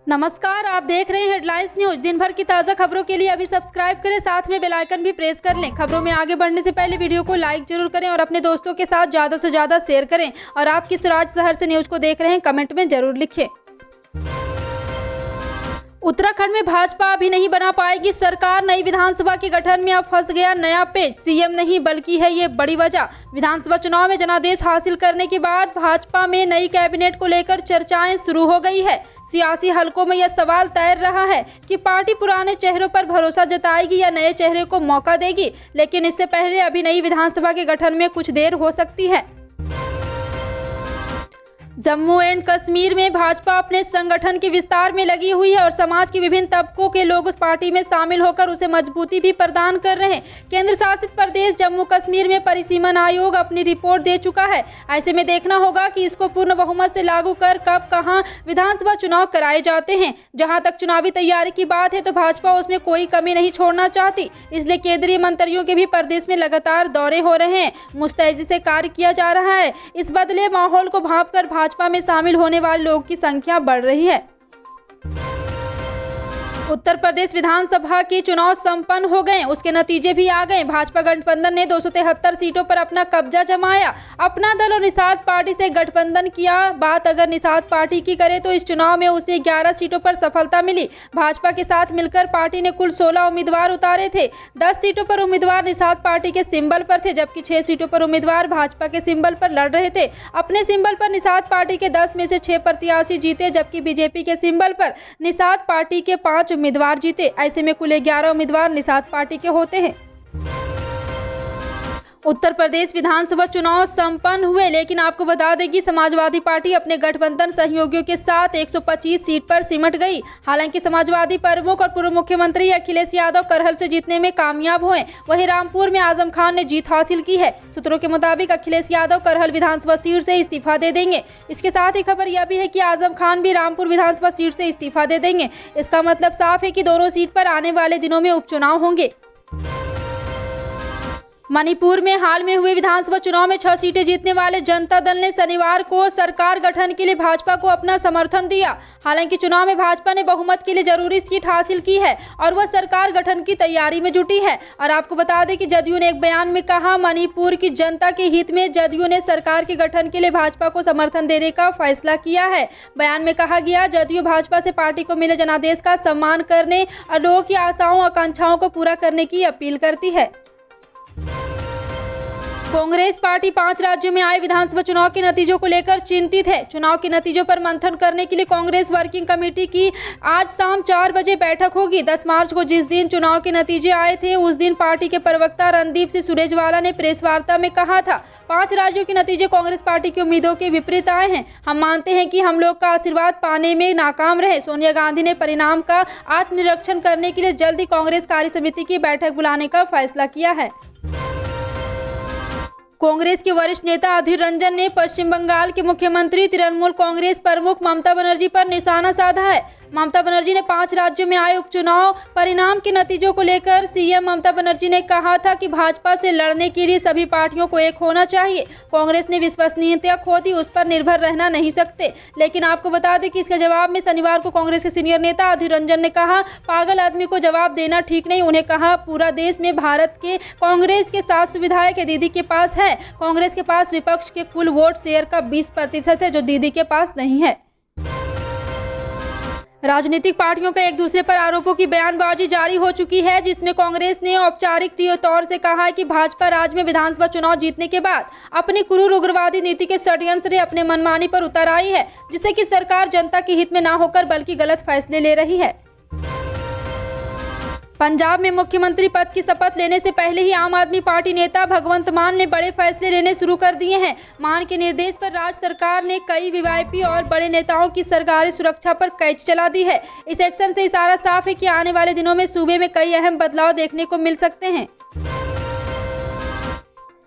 नमस्कार, आप देख रहे हैं हेडलाइंस न्यूज। दिन भर की ताज़ा खबरों के लिए अभी सब्सक्राइब करें, साथ में बेल आइकन भी प्रेस कर लें। खबरों में आगे बढ़ने से पहले वीडियो को लाइक जरूर करें और अपने दोस्तों के साथ ज़्यादा से ज़्यादा शेयर करें। और आप किस राज्य शहर से न्यूज को देख रहे हैं, कमेंट में जरूर लिखें। उत्तराखंड में भाजपा अभी नहीं बना पाएगी सरकार, नई विधानसभा के गठन में अब फंस गया नया पेच। सीएम नहीं बल्कि है ये बड़ी वजह। विधानसभा चुनाव में जनादेश हासिल करने के बाद भाजपा में नई कैबिनेट को लेकर चर्चाएं शुरू हो गई है। सियासी हलकों में यह सवाल तैर रहा है कि पार्टी पुराने चेहरों पर भरोसा जताएगी या नए चेहरे को मौका देगी। लेकिन इससे पहले अभी नई विधानसभा के गठन में कुछ देर हो सकती है। जम्मू एंड कश्मीर में भाजपा अपने संगठन के विस्तार में लगी हुई है और समाज के विभिन्न तबकों के लोग उस पार्टी में शामिल होकर उसे मजबूती भी प्रदान कर रहे हैं। केंद्र शासित प्रदेश जम्मू कश्मीर में परिसीमन आयोग अपनी रिपोर्ट दे चुका है। ऐसे में देखना होगा कि इसको पूर्ण बहुमत से लागू कर कब कहां विधानसभा चुनाव कराए जाते हैं। जहां तक चुनावी तैयारी की बात है तो भाजपा उसमें कोई कमी नहीं छोड़ना चाहती, इसलिए केंद्रीय मंत्रियों के भी प्रदेश में लगातार दौरे हो रहे हैं। मुस्तैदी से कार्य किया जा रहा है। इस बदले माहौल को भांपकर भाजपा में शामिल होने वाले लोगों की संख्या बढ़ रही है। उत्तर प्रदेश विधानसभा के चुनाव संपन्न हो गए, उसके नतीजे भी आ गए। भाजपा गठबंधन ने 273 सीटों पर अपना कब्जा जमाया। अपना दल और निषाद पार्टी से गठबंधन किया। बात अगर निषाद पार्टी की करें तो इस चुनाव में उसे 11 सीटों पर सफलता मिली। भाजपा के साथ मिलकर पार्टी ने कुल 16 उम्मीदवार उतारे थे। 10 सीटों पर उम्मीदवार निषाद पार्टी के सिंबल पर थे, जबकि 6 सीटों पर उम्मीदवार भाजपा के सिंबल पर लड़ रहे थे। अपने सिंबल पर निषाद पार्टी के 10 में से 6 प्रत्याशी जीते, जबकि बीजेपी के सिंबल पर निषाद पार्टी के 5 उम्मीदवार जीते। ऐसे में कुल 11 उम्मीदवार निषाद पार्टी के होते हैं। उत्तर प्रदेश विधानसभा चुनाव संपन्न हुए, लेकिन आपको बता दें कि समाजवादी पार्टी अपने गठबंधन सहयोगियों के साथ 125 सीट पर सिमट गई। हालांकि समाजवादी प्रमुख और पूर्व मुख्यमंत्री अखिलेश यादव करहल से जीतने में कामयाब हुए। वहीं रामपुर में आजम खान ने जीत हासिल की है। सूत्रों के मुताबिक अखिलेश यादव करहल विधानसभा सीट से इस्तीफा दे देंगे। इसके साथ ही खबर यह भी है कि आजम खान भी रामपुर विधानसभा सीट से इस्तीफा दे देंगे। इसका मतलब साफ है कि दोनों सीट पर आने वाले दिनों में उपचुनाव होंगे। मणिपुर में हाल में हुए विधानसभा चुनाव में 6 सीटें जीतने वाले जनता दल ने शनिवार को सरकार गठन के लिए भाजपा को अपना समर्थन दिया। हालांकि चुनाव में भाजपा ने बहुमत के लिए जरूरी सीट हासिल की है और वह सरकार गठन की तैयारी में जुटी है। और आपको बता दें कि जदयू ने एक बयान में कहा, मणिपुर की जनता के हित में जदयू ने सरकार के गठन के लिए भाजपा को समर्थन देने का फैसला किया है। बयान में कहा गया, जदयू भाजपा से पार्टी को मिले जनादेश का सम्मान करने और लोगों की आशाओं आकांक्षाओं को पूरा करने की अपील करती है। कांग्रेस पार्टी 5 राज्यों में आए विधानसभा चुनाव के नतीजों को लेकर चिंतित है। चुनाव के नतीजों पर मंथन करने के लिए कांग्रेस वर्किंग कमेटी की आज शाम 4 बजे बैठक होगी। 10 मार्च को जिस दिन चुनाव के नतीजे आए थे, उस दिन पार्टी के प्रवक्ता रणदीप सिंह सुरजेवाला ने प्रेस वार्ता में कहा था, 5 राज्यों के नतीजे कांग्रेस पार्टी की उम्मीदों के विपरीत आए हैं। हम मानते हैं कि हम लोग का आशीर्वाद पाने में नाकाम रहे। सोनिया गांधी ने परिणाम का आत्मनिरीक्षण करने के लिए जल्द ही कांग्रेस कार्य समिति की बैठक बुलाने का फैसला किया है। कांग्रेस के वरिष्ठ नेता अधीर रंजन ने पश्चिम बंगाल के मुख्यमंत्री तृणमूल कांग्रेस प्रमुख ममता बनर्जी पर निशाना साधा है। ममता बनर्जी ने 5 राज्यों में आए उपचुनाव परिणाम के नतीजों को लेकर सीएम ममता बनर्जी ने कहा था कि भाजपा से लड़ने के लिए सभी पार्टियों को एक होना चाहिए। कांग्रेस ने विश्वसनीयता खो दी, उस पर निर्भर रहना नहीं सकते। लेकिन आपको बता दें कि इसके जवाब में शनिवार को कांग्रेस के सीनियर नेता अधीर रंजन ने कहा, पागल आदमी को जवाब देना ठीक नहीं। उन्हें कहा, पूरा देश में भारत के कांग्रेस के 7 विधायक दीदी के पास है। कांग्रेस के पास विपक्ष के कुल वोट शेयर का 20% है, जो दीदी के पास नहीं है। राजनीतिक पार्टियों का एक दूसरे पर आरोपों की बयानबाजी जारी हो चुकी है, जिसमें कांग्रेस ने औपचारिक तौर से कहा है कि भाजपा राज्य में विधानसभा चुनाव जीतने के बाद अपनी क्रूर उग्रवादी नीति के षड्यंत्र से अपने मनमानी पर उतर आई है, जिससे कि सरकार जनता के हित में ना होकर बल्कि गलत फैसले ले रही है। पंजाब में मुख्यमंत्री पद की शपथ लेने से पहले ही आम आदमी पार्टी नेता भगवंत मान ने बड़े फैसले लेने शुरू कर दिए हैं। मान के निर्देश पर राज्य सरकार ने कई वीआईपी और बड़े नेताओं की सरकारी सुरक्षा पर कैच चला दी है। इस एक्शन से इशारा साफ है कि आने वाले दिनों में सूबे में कई अहम बदलाव देखने को मिल सकते हैं।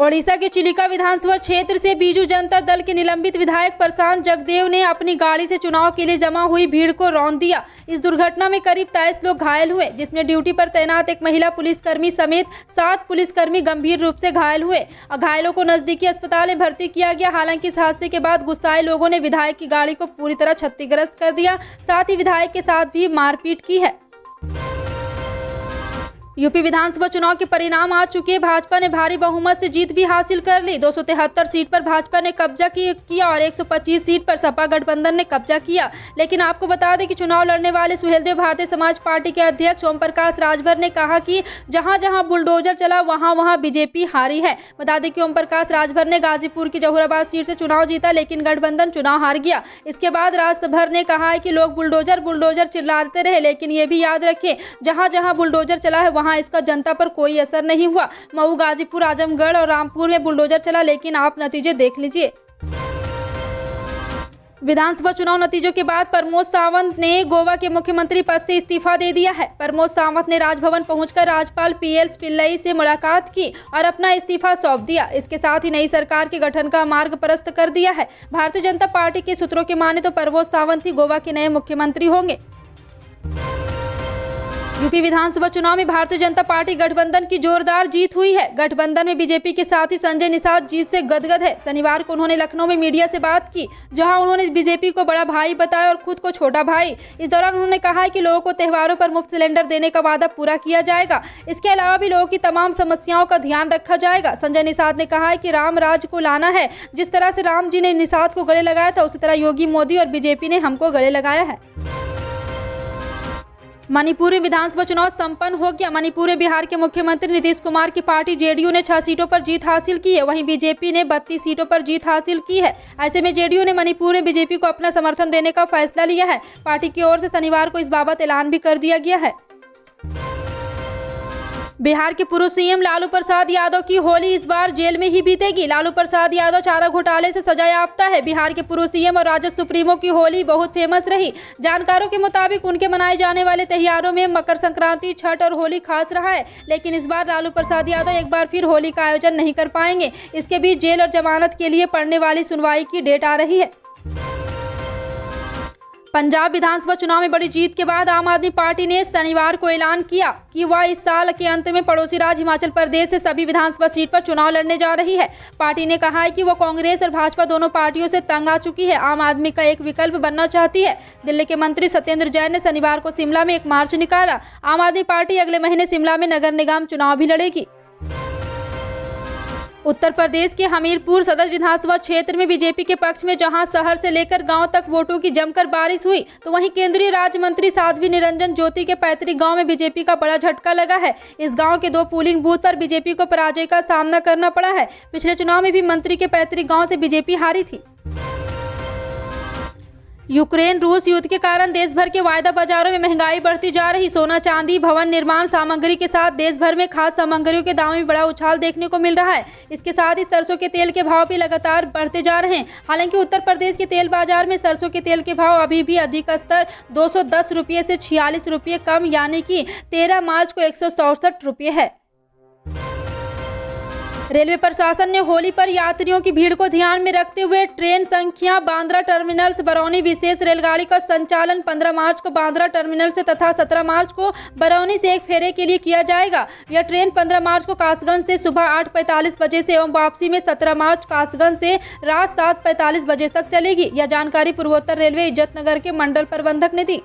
ओडिशा के चिलिका विधानसभा क्षेत्र से बीजू जनता दल के निलंबित विधायक प्रशांत जगदेव ने अपनी गाड़ी से चुनाव के लिए जमा हुई भीड़ को रौंद दिया। इस दुर्घटना में करीब 23 लोग घायल हुए, जिसमें ड्यूटी पर तैनात एक महिला पुलिसकर्मी समेत 7 पुलिसकर्मी गंभीर रूप से घायल हुए। घायलों को नजदीकी अस्पताल में भर्ती किया गया। हालांकि इस हादसे के बाद गुस्साए लोगों ने विधायक की गाड़ी को पूरी तरह क्षतिग्रस्त कर दिया, साथ ही विधायक के साथ भी मारपीट की है। यूपी विधानसभा चुनाव के परिणाम आ चुके। भाजपा ने भारी बहुमत से जीत भी हासिल कर ली। 273 सीट पर भाजपा ने कब्जा किया और 125 सीट पर सपा गठबंधन ने कब्जा किया। लेकिन आपको बता दें कि चुनाव लड़ने वाले सुहेलदेव भारतीय समाज पार्टी के अध्यक्ष ओम प्रकाश राजभर ने कहा कि जहां जहां बुलडोजर चला वहां वहां बीजेपी हारी है। बता दें कि ओम प्रकाश राजभर ने गाजीपुर की जहुराबाद सीट से चुनाव जीता, लेकिन गठबंधन चुनाव हार गया। इसके बाद राजभर ने कहा है कि लोग बुलडोजर बुलडोजर चिल्लाते रहे, लेकिन ये भी याद रखें जहां जहां बुलडोजर चला है वहां इसका जनता पर कोई असर नहीं हुआ। मऊ, गाजीपुर, आजमगढ़ और रामपुर में बुलडोजर चला, लेकिन आप नतीजे देख लीजिए। विधानसभा चुनाव नतीजों के बाद प्रमोद सावंत ने गोवा के मुख्यमंत्री पद से इस्तीफा दे दिया है। प्रमोद सावंत ने राजभवन पहुंचकर राज्यपाल PL पिल्लई से मुलाकात की और अपना इस्तीफा सौंप दिया। इसके साथ ही नई सरकार के गठन का मार्ग प्रशस्त कर दिया है। भारतीय जनता पार्टी के सूत्रों के माने तो प्रमोद सावंत ही गोवा के नए मुख्यमंत्री होंगे। यूपी विधानसभा चुनाव में भारतीय जनता पार्टी गठबंधन की जोरदार जीत हुई है। गठबंधन में बीजेपी के साथ ही संजय निषाद जीत से गदगद है। शनिवार को उन्होंने लखनऊ में मीडिया से बात की, जहां उन्होंने बीजेपी को बड़ा भाई बताया और खुद को छोटा भाई। इस दौरान उन्होंने कहा है कि लोगों को त्योहारों पर मुफ्त सिलेंडर देने का वादा पूरा किया जाएगा। इसके अलावा भी लोगों की तमाम समस्याओं का ध्यान रखा जाएगा। संजय निषाद ने कहा है कि राम राज्य को लाना है। जिस तरह से राम जी ने निषाद को गले लगाया था, उसी तरह योगी मोदी और बीजेपी ने हमको गले लगाया है। मणिपुर में विधानसभा चुनाव संपन्न हो गया। मणिपुर में बिहार के मुख्यमंत्री नीतीश कुमार की पार्टी JDU ने 6 सीटों पर जीत हासिल की है। वहीं बीजेपी ने 32 सीटों पर जीत हासिल की है। ऐसे में JDU ने मणिपुर में बीजेपी को अपना समर्थन देने का फैसला लिया है। पार्टी की ओर से शनिवार को इस बाबत ऐलान भी कर दिया गया है। बिहार के पूर्व CM लालू प्रसाद यादव की होली इस बार जेल में ही बीतेगी। लालू प्रसाद यादव चारा घोटाले से सजा याफ्ता है। बिहार के पूर्व CM और राजद सुप्रीमो की होली बहुत फेमस रही। जानकारों के मुताबिक उनके मनाए जाने वाले त्योहारों में मकर संक्रांति, छठ और होली खास रहा है। लेकिन इस बार लालू प्रसाद यादव एक बार फिर होली का आयोजन नहीं कर पाएंगे। इसके बीच जेल और जमानत के लिए पड़ने वाली सुनवाई की डेट आ रही है। पंजाब विधानसभा चुनाव में बड़ी जीत के बाद आम आदमी पार्टी ने शनिवार को ऐलान किया कि वह इस साल के अंत में पड़ोसी राज्य हिमाचल प्रदेश से सभी विधानसभा सीट पर चुनाव लड़ने जा रही है। पार्टी ने कहा है कि वो कांग्रेस और भाजपा दोनों पार्टियों से तंग आ चुकी है। आम आदमी का एक विकल्प बनना चाहती है। दिल्ली के मंत्री सत्येंद्र जैन ने शनिवार को शिमला में एक मार्च निकाला। आम आदमी पार्टी अगले महीने शिमला में नगर निगम चुनाव भी लड़ेगी। उत्तर प्रदेश के हमीरपुर सदर विधानसभा क्षेत्र में बीजेपी के पक्ष में जहां शहर से लेकर गांव तक वोटों की जमकर बारिश हुई, तो वहीं केंद्रीय राज्य मंत्री साध्वी निरंजन ज्योति के पैतृक गांव में बीजेपी का बड़ा झटका लगा है। इस गांव के 2 पोलिंग बूथ पर बीजेपी को पराजय का सामना करना पड़ा है। पिछले चुनाव में भी मंत्री के पैतृक गांव से बीजेपी हारी थी। यूक्रेन रूस युद्ध के कारण देश भर के वायदा बाजारों में महंगाई बढ़ती जा रही। सोना, चांदी, भवन निर्माण सामग्री के साथ देश भर में खाद्य सामग्रियों के दाम में बड़ा उछाल देखने को मिल रहा है। इसके साथ ही सरसों के तेल के भाव भी लगातार बढ़ते जा रहे हैं। हालांकि उत्तर प्रदेश के तेल बाजार में सरसों के तेल के भाव अभी भी अधिक स्तर 210 रुपये से 46 रुपये कम, यानी कि 13 मार्च को 167 रुपये है। रेलवे प्रशासन ने होली पर यात्रियों की भीड़ को ध्यान में रखते हुए ट्रेन संख्या बांद्रा टर्मिनल से बरौनी विशेष रेलगाड़ी का संचालन 15 मार्च को बांद्रा टर्मिनल से तथा 17 मार्च को बरौनी से एक फेरे के लिए किया जाएगा। यह ट्रेन 15 मार्च को कासगंज से सुबह 8:45 बजे से एवं वापसी में 17 मार्च कासगंज से रात 7:45 बजे तक चलेगी। यह जानकारी पूर्वोत्तर रेलवे इज्जतनगर के मंडल प्रबंधक ने दी।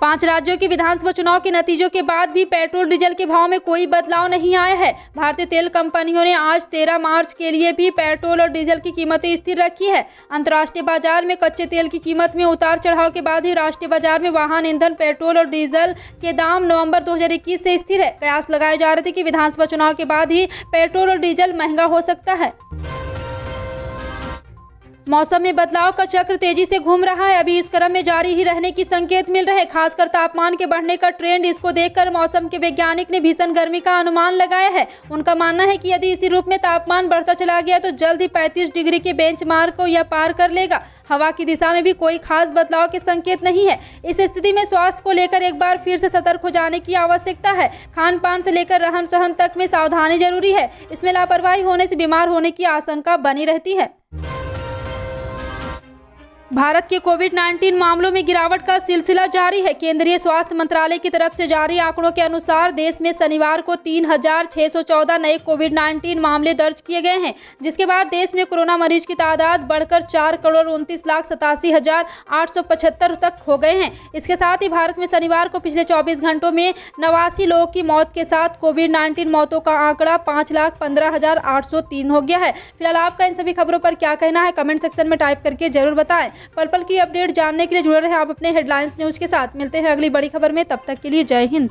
5 राज्यों के विधानसभा चुनाव के नतीजों के बाद भी पेट्रोल डीजल के भाव में कोई बदलाव नहीं आया है। भारतीय तेल कंपनियों ने आज 13 मार्च के लिए भी पेट्रोल और डीजल की कीमतें स्थिर रखी है। अंतर्राष्ट्रीय बाजार में कच्चे तेल की कीमत में उतार चढ़ाव के बाद ही राष्ट्रीय बाजार में वाहन ईंधन, पेट्रोल और डीजल के दाम नवंबर 2021 से स्थिर है। कयास लगाए जा रहे थे कि विधानसभा चुनाव के बाद ही पेट्रोल और डीजल महंगा हो सकता है। मौसम में बदलाव का चक्र तेजी से घूम रहा है। अभी इस क्रम में जारी ही रहने की संकेत मिल रहे हैं, खासकर तापमान के बढ़ने का ट्रेंड। इसको देखकर मौसम के वैज्ञानिक ने भीषण गर्मी का अनुमान लगाया है। उनका मानना है कि यदि इसी रूप में तापमान बढ़ता चला गया तो जल्द ही 35 डिग्री के बेंचमार्क को यह पार कर लेगा। हवा की दिशा में भी कोई खास बदलाव के संकेत नहीं है। इस स्थिति में स्वास्थ्य को लेकर एक बार फिर से सतर्क हो जाने की आवश्यकता है। खान पान से लेकर रहन सहन तक में सावधानी जरूरी है। इसमें लापरवाही होने से बीमार होने की आशंका बनी रहती है। भारत के कोविड-19 मामलों में गिरावट का सिलसिला जारी है। केंद्रीय स्वास्थ्य मंत्रालय की तरफ से जारी आंकड़ों के अनुसार देश में शनिवार को 3,614 नए कोविड-19 मामले दर्ज किए गए हैं, जिसके बाद देश में कोरोना मरीज की तादाद बढ़कर 4,29,87,875 तक हो गए हैं। इसके साथ ही भारत में शनिवार को पिछले 24 घंटों में 89 लोगों की मौत के साथ कोविड-19 मौतों का आंकड़ा 5,15,803 हो गया है। फिलहाल आपका इन सभी खबरों पर क्या कहना है, कमेंट सेक्शन में टाइप करके जरूर बताएं। पल पल की अपडेट जानने के लिए जुड़े रहें आप अपने हेडलाइंस न्यूज के साथ। मिलते हैं अगली बड़ी खबर में, तब तक के लिए जय हिंद।